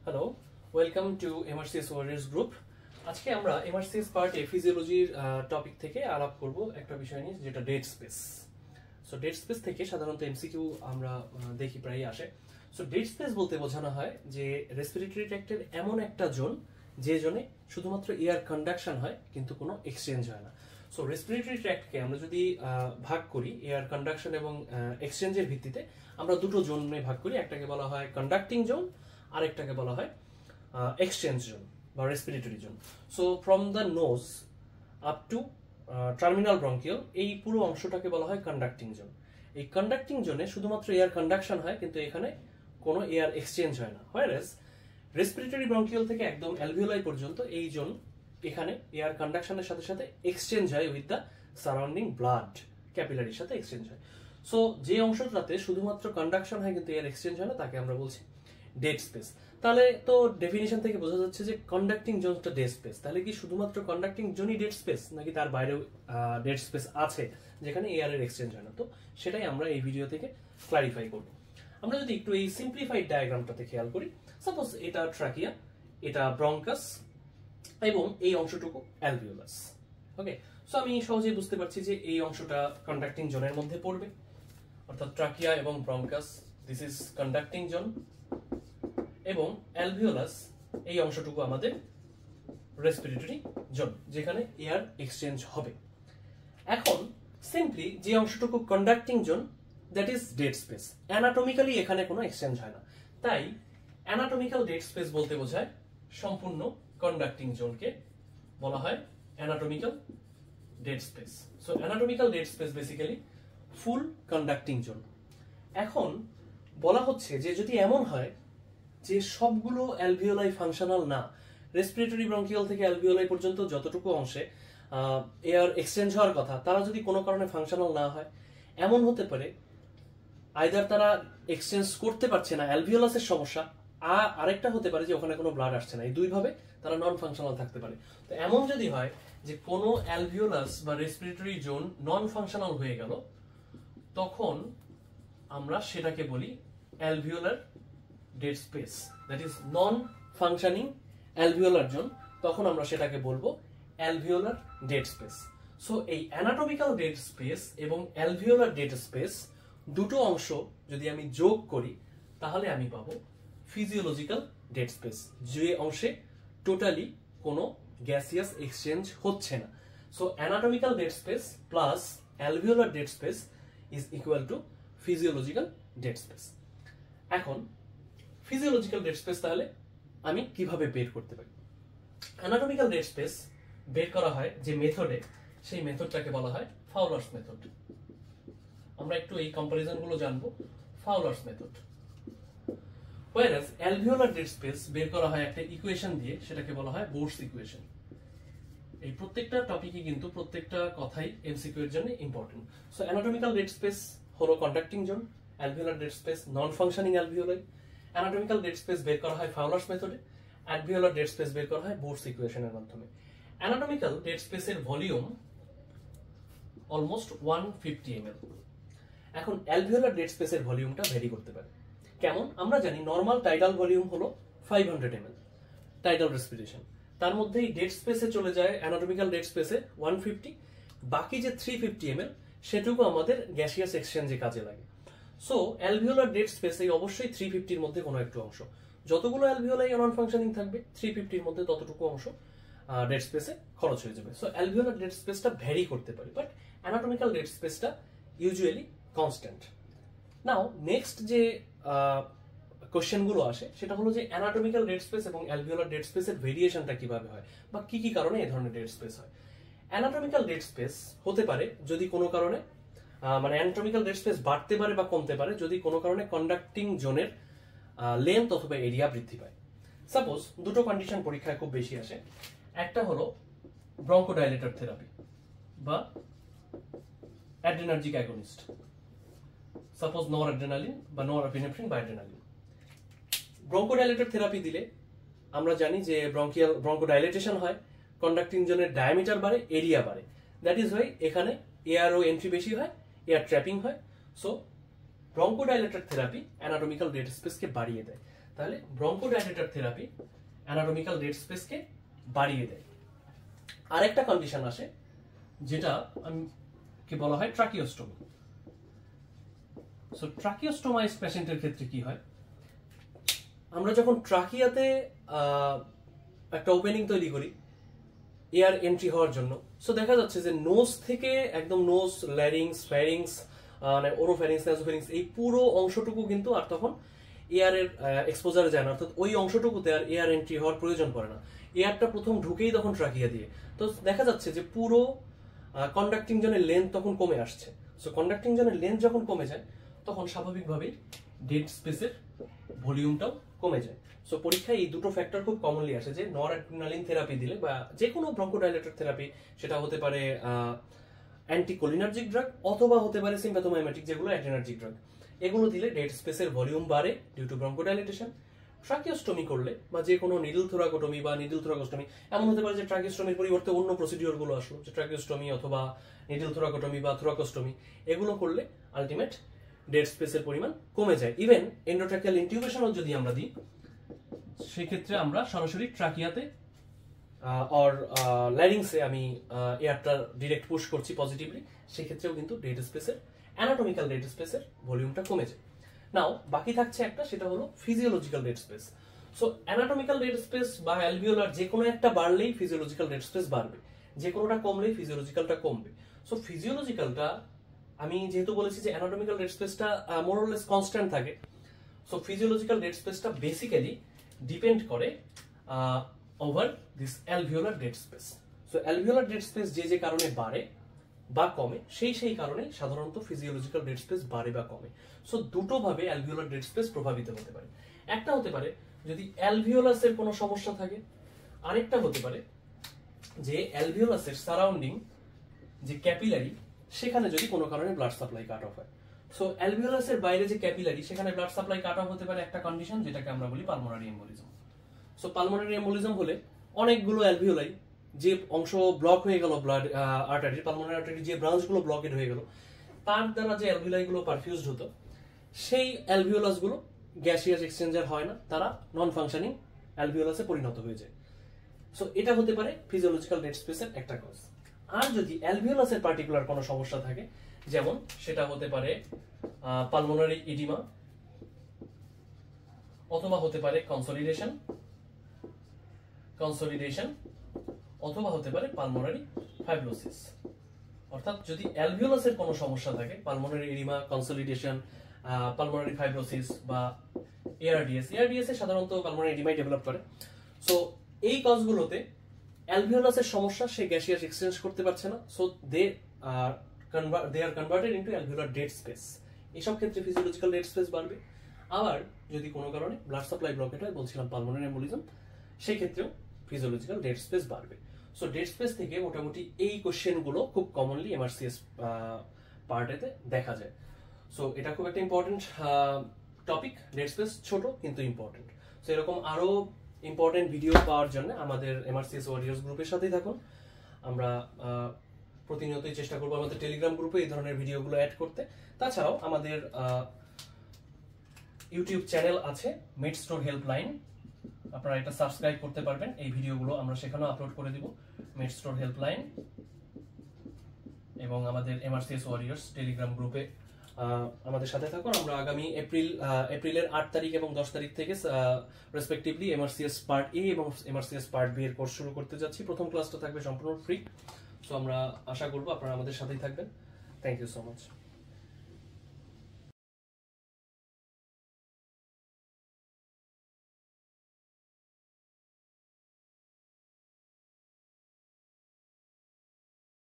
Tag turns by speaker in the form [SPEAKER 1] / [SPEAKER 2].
[SPEAKER 1] Hello, welcome to MRCS warriors group. আজকে আমরা MRCS part এ ফিজিওলজির topic থেকে আলাপ করব একটা বিষয় নিয়ে, যেটা dead space. So dead space থেকে সাধারণত এমসিকিউ আমরা দেখি প্রায়ই আসে। সো ডেড স্পেস বলতে বোঝানো হয় যে রেসপিরেটরি ট্র্যাক্টের এমন একটা জোন যে জোনে শুধুমাত্র এয়ার কন্ডাকশন হয় কিন্তু কোনো এক্সচেঞ্জ হয় না। সো রেসপিরেটরি ট্র্যাক্টকে আমরা যদি ভাগ করি এয়ার কন্ডাকশন এবং এক্সচেঞ্জের ভিত্তিতে, আমরা দুটো জোনে ভাগ করি। একটাকে বলা হয় কন্ডাক্টিং জোন, আরেকটাকে বলা হয় এক্সচেঞ্জ জোন বা respiratory zone. So from the nose up to terminal bronchiole, এই পুরো অংশটাকে বলা হয় কন্ডাক্টিং জোন। এই কন্ডাক্টিং জোনে শুধুমাত্র এয়ার কন্ডাকশন হয় কিন্তু এখানে কোনো এয়ার এক্সচেঞ্জ হয় না। হোয়ারএজ রেসপিরেটরি ব্রঙ্কিওল থেকে একদম অ্যালভিওলাই পর্যন্ত এই জোন, এখানে এয়ার কন্ডাকশনের সাথে সাথে এক্সচেঞ্জ হয় উইথ দ্য সারাউন্ডিং ব্লাড, ক্যাপিলারির সাথে এক্সচেঞ্জ হয়। সো যে অংশটাতে শুধুমাত্র কন্ডাকশন হয় কিন্তু এয়ার এক্সচেঞ্জ হয় না, তাকে আমরা বলছি ডেড স্পেস। তাহলে তো ডেফিনিশন থেকে বোঝা যাচ্ছে যে কন্ডাক্টিং জোনটা ডেড স্পেস। তাহলে কি শুধুমাত্র কন্ডাক্টিং জোনই ডেড স্পেস, নাকি তার বাইরেও ডেড স্পেস আছে যেখানে এয়ারের এক্সচেঞ্জ হয় না? তো সেটাই আমরা এই ভিডিও থেকে ক্লারিফাই করব। আমরা যদি একটু এই সিম্পলিফাইড ডায়াগ্রামটাতে খেয়াল করি, সাপোজ এটা ট্রাকিয়া, এটা ব্রঙ্কাস এবং এই অংশটুকু অ্যালভিওলাস। ওকে, সো আমি সহজেই বুঝতে পারছি যে এই অংশটা কন্ডাক্টিং জোনের মধ্যে পড়বে, অর্থাৎ ট্রাকিয়া এবং bronchus, this is conducting zone, এবং অ্যালভিওলাস এই অংশটুকু আমাদের রেসপিরেটরি জোন, যেখানে এয়ার এক্সচেঞ্জ হবে। এখন সিম্পলি যে অংশটুকু conducting zone, that is dead space. Anatomically এখানে কোনো এক্সচেঞ্জ হয় না, তাই অ্যানাটমিক্যাল ডেড স্পেস বলতে বোঝায় সম্পূর্ণ কন্ডাক্টিং জোনকে বলা হয় anatomical dead space. So anatomical dead space basically full conducting zone. এখন বলা হচ্ছে যে যদি এমন হয় যে সবগুলো অ্যালভিওলাই ফাংশনাল না, রেসপিরেটরি ব্রঙ্কিওল থেকে অ্যালভিওলাই পর্যন্ত যতটুকু অংশে এয়ার এক্সচেঞ্জ হওয়ার কথা, তারা যদি কোনো কারণে ফাংশনাল না হয়, এমন হতে পারে আইদার তারা এক্সচেঞ্জ করতে পারছে না, অ্যালভিওলাসের সমস্যা, আরেকটা হতে পারে যে ওখানে কোনো ব্লাড আসছে না। এই দুইভাবে তারা নন ফাংশনাল থাকতে পারে। তো এমন যদি হয় যে কোনো অ্যালভিওলাস বা রেসপিরেটরি জোন নন ফাংশনাল হয়ে গেল, তখন আমরা সেটাকে বলি alveolar dead space, that is non functioning alveolar zone. তখন আমরা সেটাকে বলবো অ্যালভিওলার ডেড স্পেস। সো এই অ্যানাটমিক্যাল ডেড স্পেস এবং অ্যালভিওলার ডেড স্পেস দুটো অংশ যদি আমি যোগ করি, তাহলে আমি পাবো ফিজিওলজিক্যাল ডেড স্পেস, যে অংশে টোটালি কোনো গ্যাসিয়াস এক্সচেঞ্জ হচ্ছে না। So anatomical dead space plus alveolar dead space is equal to physiological dead space. এখন ফিজিওলজিক্যাল ডেড স্পেস তাহলে আমি কিভাবে বের করতে পারি? অ্যানাটমিক্যাল ডেড স্পেস বের করা হয় যে মেথডে, সেই মেথডটাকে বলা হয় ফাউলারস মেথড। আমরা একটু এই কম্পারিজন গুলো জানবো। ফাউলারস মেথড। হোয়ারএজ অ্যালভিওলার ডেড স্পেস বের করা হয় একটা ইকুয়েশন দিয়ে, সেটাকে বলা হয় বোর্স ইকুয়েশন। এই প্রত্যেকটা টপিকই কিন্তু প্রত্যেকটা কথাই এমসিকিউ এর জন্য important. So anatomical dead space হলো conducting zone, alveolar dead space non functioning alveoli. Anatomical dead space বের করা হয় ফাউলারস মেথডে, অ্যালভিওলার ডেড স্পেস বের করা হয় বোর্স ইকুয়েশনের মাধ্যমে। অ্যানাটমিক্যাল ডেড স্পেসের ভলিউম অলমোস্ট 150 ml। এখন অ্যালভিওলার ডেড স্পেসের ভলিউমটা ভ্যারি করতে পারে। কেমন? আমরা জানি নরমাল টাইডাল ভলিউম হলো 500 ml টাইডাল রেসপিরেশন, তার মধ্যেই ডেড স্পেসে চলে যায় অ্যানাটমিক্যাল ডেড স্পেসে 150, বাকি যে 350 ml সেটুকু আমাদের গ্যাসিয়াস এক্সচেঞ্জে কাজে লাগে। সো অ্যালভিওলার ডেড স্পেসে অবশ্যই 350-র মধ্যে কোনো একটু অংশ, যতগুলো অ্যালভিওলাই নন ফাংশনিং থাকবে 350-র মধ্যে ততটুকু অংশ ডেড স্পেসে খরচ হয়ে যাবে। সো অ্যালভিওলার ডেড স্পেসটা ভ্যারি করতে পারে, বাট অ্যানাটমিক্যাল ডেড স্পেসটা ইউজুয়ালি কনস্ট্যান্ট। নাও নেক্সট যে কোশ্চেন গুলো আসে সেটা হলো যে অ্যানাটমিক্যাল ডেড স্পেস এবং অ্যালভিওলার ডেড স্পেসের ভেরিয়েশনটা কিভাবে হয়, বা কি কি কারণে এই ধরনের ডেড স্পেস হয়। অ্যানাটমিক্যাল ডেড স্পেস হতে পারে যদি কোনো কারণে মানে অ্যানাটমিক্যাল ডেড স্পেস বাড়তে পারে বা কমতে পারে যদি কোনো কারণে কন্ডাক্টিং জোনের লেন্থ অথবা এরিয়া বৃদ্ধি পায়। সাপোজ দুটো কন্ডিশন পরীক্ষায় খুব বেশি আসে। একটা হলো ব্রঙ্কোডাইলেটর থেরাপি বা অ্যাড্রেনার্জিক অ্যাগনিস্ট, সাপোজ নরঅ্যাড্রেনালিন বা নরএপিনেফ্রিন বা অ্যাড্রেনালিন। ব্রঙ্কোডাইলেটর থেরাপি দিলে আমরা জানি যে ব্রঙ্কোডাইলেটেশন হয়, কন্ডাক্টিং জোনের ডায়ামিটার বাড়ে, এরিয়া বাড়ে। দ্যাট ইজ ওয়াই এখানে এয়ারও এন্ট্রি বেশি হয়, এয়ার ট্র্যাপিং হয়। So bronchodilator therapy anatomical dead স্পেসকে বাড়িয়ে দেয়। তাহলে ব্রঙ্কোডাইলেটর থেরাপি অ্যানাটমিক্যাল ডেড স্পেসকে বাড়িয়ে দেয়। আরেকটা কন্ডিশন আসে যেটা কি বলা হয় ট্রাকিওস্টোমি। সো ট্রাকিওস্টোমাইজ পেশেন্টের ক্ষেত্রে কি হয়, আমরা যখন ট্রাকিয়াতে একটা ওপেনিং তৈরি করি এয়ার এন্ট্রি হওয়ার জন্য, সো দেখা যাচ্ছে যে নোজ থেকে একদম নোজ, ল্যারিংস, ফ্যারিংস, মানে ওরোফ্যারিংস, নাসোফ্যারিংস, এই পুরো অংশটুকু কিন্তু আর তখন এয়ারের এক্সপোজারে যায় না, অর্থাৎ ওই অংশটুকুতে আর এয়ার এন্ট্রি হওয়ার প্রয়োজন পড়ে না। এয়ারটা প্রথম ঢুকেই তখন ট্রাকিয়া দিয়ে, তো দেখা যাচ্ছে যে পুরো কন্ডাক্টিং জোনের লেন্থ তখন কমে আসছে। সো কন্ডাক্টিং জোনের লেন্থ যখন কমে যায় তখন স্বাভাবিকভাবেই ডেড স্পেসের ভলিউমটাও কমে যায়। সো পরীক্ষায় এই দুটো ফ্যাক্টর খুব কমনলি আসে, যে নরঅ্যাড্রিনালিন থেরাপি দিলে বা যে কোনো ব্রঙ্কোডাইলেটর থেরাপি, সেটা হতে পারে অ্যান্টিকোলিনার্জিক ড্রাগ অথবা হতে পারে সিম্প্যাথোমাইমেটিক, যেগুলো অ্যাড্রিনার্জিক ড্রাগ, এগুলো দিলে ডেড স্পেসের ভলিউম বাড়ে ডিউ টু ব্রঙ্কোডাইলেটেশন। ট্রাকিওস্টোমি করলে বা যে কোনো নিডল থোরাকোটমি বা নিডল থোরাকোস্টোমি, এমন হতে পারে যে ট্রাকিওস্টোমির পরিবর্তে অন্য প্রসিডিওর গুলো আসলো, যে ট্রাকিওস্টোমি অথবা নিডল থোরাকোটমি বা থোরাকোস্টোমি, এগুলো করলে আলটিমেট ডেড স্পেসের পরিমাণ কমে যায়। ইভেন এন্ডোট্রাকিয়াল ইনটিউবেশনও যদি আমরা দিই, সেক্ষেত্রে আমরা সরাসরি ট্রাকিয়াতে অর ল্যারিংসে আমি এয়ারটা ডিরেক্ট পুশ করছি পজিটিভলি, সেক্ষেত্রেও কিন্তু ডেড স্পেসের অ্যানাটমিক্যাল ডেড স্পেসের ভলিউমটা কমে যায়। নাও বাকি থাকছে একটা, সেটা হলো physiological dead space. So anatomical dead space বা অ্যালভিওলার যে কোনো একটা বাড়লেই ফিজিওলজিক্যাল ডেড স্পেস বাড়বে, যে কোনোটা কমলেই ফিজিওলজিক্যালটা কমবে। সো ফিজিওলজিক্যালটা আমি যেহেতু বলেছি যে অ্যানাটমিক্যাল ডেড স্পেসটা মোর অর লেস কনস্ট্যান্ট থাকে, সো ফিজিওলজিক্যাল ডেড স্পেসটা বেসিক্যালি ডিপেন্ড করে over this alveolar dead space. So alveolar dead space যে যে কারণে বাড়ে বা কমে, সেই কারণে সাধারণত ফিজিওলজিক্যাল ডেড স্পেস বাড়ে বা কমে। সো দুটো ভাবে অ্যালভিওলার ডেড স্পেস প্রভাবিত হতে পারে। একটা হতে পারে যদি অ্যালভিওলাসের কোনো সমস্যা থাকে, আরেকটা হতে পারে যে অ্যালভিওলাসের সারাউন্ডিং যে ক্যাপিলারি, সেখানে যদি কোনো কারণে ব্লাড সাপ্লাই কাট অফ হয়। সো অ্যালভিওলাসের বাইরে যে ক্যাপিলারি, সেখানে ব্লাড সাপ্লাই কাট অফ হতে পারে একটা কন্ডিশন, যেটাকে আমরা বলি pulmonary embolism. So pulmonary embolism হলে অনেকগুলো অ্যালভিওলাই, যে অংশ ব্লক হয়ে গেল ব্লাড আর্টারি, পালমোনারি আর্টারি যে ব্রাঞ্চগুলো ব্লকেড হয়ে গেল, তার দ্বারা যে অ্যালভিওলাইগুলো পারফিউজড হতো, সেই অ্যালভিওলাসগুলো গ্যাসিয়াস এক্সচেঞ্জার হয় না, তারা নন ফাংশনিং অ্যালভিওলাসে পরিণত হয়ে যায়। সো এটা হতে পারে ফিজিওলজিক্যাল ডেড স্পেসের একটা কজ। আর যদি অ্যালভিওলাসের পার্টিকুলার কোনো সমস্যা থাকে, যেমন সেটা হতে পারে পালমোনারি ইডিমা, অথবা হতে পারে কনসলিডেশন, অথবা হতে পারে পালমোনারি ফাইব্রোসিস। অর্থাৎ যদি অ্যালভিওলাসের কোনো সমস্যা থাকে, pulmonary oedema, consolidation, pulmonary fibrosis বা এআরডিএস এ সাধারণত পালমোনারি ইডিমাই ডেভেলপ করে। সো এই কজগুলোতে অ্যালভিওলাসের সমস্যা, সে গ্যাসিয়াস এক্সচেঞ্জ করতে পারছে না, so they are converted into alveolar dead space. এইসব ক্ষেত্রে ফিজিওলজিক্যাল ডেড স্পেস বাড়বে। আবার যদি কোনো কারণে ব্লাড সাপ্লাই ব্লকেট হয়, বলছিলাম পালমোনারি এম্বোলিজম, সেই ক্ষেত্রেও ফিজিওলজিক্যাল ডেড স্পেস বাড়বে। সো ডেড স্পেস থেকে মোটামুটি এই কোশ্চেনগুলো খুব কমনলি এমআরসিএস পার্টেতে দেখা যায়। সো এটা খুব একটা ইম্পর্টেন্ট টপিক। ডেড স্পেস ছোট কিন্তু ইম্পর্টেন্ট। সো এরকম আরো ইম্পর্টেন্ট ভিডিও পাওয়ার জন্য আমাদের এমআরসিএস ওয়ারিয়ার্স গ্রুপের সাথেই থাকুন। আমরা প্রতিনিয়তই চেষ্টা করবো আমাদের টেলিগ্রাম গ্রুপে এই ধরনের ভিডিওগুলো অ্যাড করতে। তাছাড়াও আমাদের ইউটিউব চ্যানেল আছে মেডস্টোর হেল্পলাইন, আপনারা এটা সাবস্ক্রাইব করতে পারবেন। এই ভিডিওগুলো আমরা সেখানেও আপলোড করে দিব, মেডস্টোর হেল্পলাইন। এবং আমাদের এমআরসিএস ওয়ারিয়ার্স টেলিগ্রাম গ্রুপে আমাদের সাথে থাকুন। আমরা আগামী এপ্রিলের 8 তারিখ এবং 10 তারিখ থেকে রেসপেক্টিভলি এমআরসিএস পার্ট এ এবং এমআরসিএস পার্ট বি এর কোর্স শুরু করতে যাচ্ছি। প্রথম ক্লাসটা থাকবে সম্পূর্ণ ফ্রি। সো আমরা আশা করব আপনারা আমাদের সাথেই থাকবেন। Thank you so much.